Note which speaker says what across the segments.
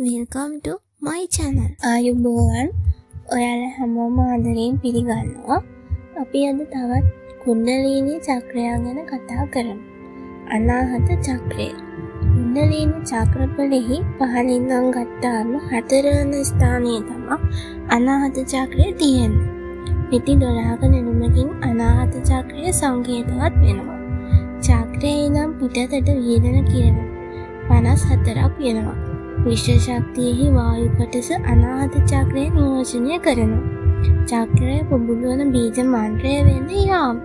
Speaker 1: Welcome to my channel. ආයුබෝවන්. ඔයාලා හැමෝම ආදරයෙන් පිළිගන්නවා. අපි අද තවත් කුණ්ඩලිනී චක්‍රය ගැන කතා කරමු. අනාහත චක්‍රය. කුණ්ඩලිනී චක්‍රවලෙහි පහළින් නම් ගත්තාම හතරවන ස්ථානයේ තමයි අනාහත චක්‍රය තියෙන්නේ. පිටි 12ක නෙළුමකින් අනාහත චක්‍රය සංකේතවත් වෙනවා. චක්‍රයේ නම් පිටතට වියදෙන කිරණ 54ක් වෙනවා. විශ්ව ශක්තියෙහි වායු කොටස අනාහත චක්‍රය නියෝජනය කරනවා. චක්‍රය පුබුදුවන බීජ මන්ත්‍රය වෙන්නේ යාම.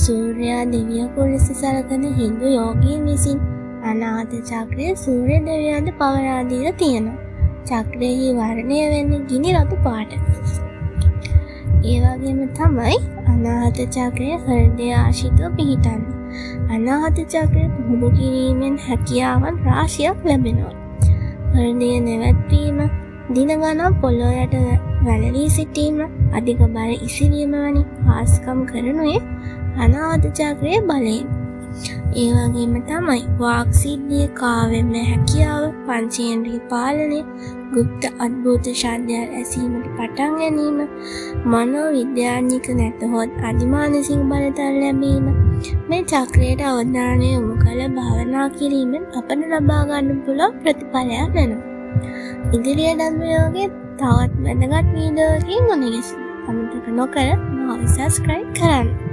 Speaker 1: සූර්යයා දෙවියෙකු ලෙස සැලකෙන හින්දු යෝගීන් විසින් අනාහත චක්‍රය සූර්ය දෙවියන්ට පවරා දීලා තියෙනවා. චක්‍රයෙහි වර්ණය වෙන්නේ ගිනි රතු පාට. ඒ වගේම තමයි අනාහත චක්‍රය හෘදය ආශ්‍රිතව පිහිටන්නේ. අනාහත චක්‍රය පුහුණු කිරීමෙන් හැකියාවන් රාශියක් ලැබෙනවා. හෘදය නැවැත්වීම, දින ගණන් පොළොව යට වැළලී සිටීම, අධික බර ඉසිරීම වැනි හාස්කම් කරනුයේ අනාහත චක්‍රයේ බලයෙන්. ඒ වගේම තමයි වාක් සිද්ධිය, කාව්‍යමය හැකියාව, පංචේන්ද්‍රිය පාලනය, গুপ্ত අද්භූත ශබ්දයන් ඇසීමට පටන් ගැනීම, මනෝ විද්‍යාඥික නැතහොත් අධිමානසික බලතල ලැබීම, මේ චක්‍රයට අවධානය යොමු කළ භාවනා කිරීමෙන් අපට ලබා ගන්න පුළුවන් ප්‍රතිඵලයක් වෙනවා. ඉදිරියටත් මේ වගේ තවත් වැදගත් වීඩියෝකින් මුණ ගැසෙමු. අමතක නොකර මාව සබ්ස්ක්‍රයිබ් කරන්න.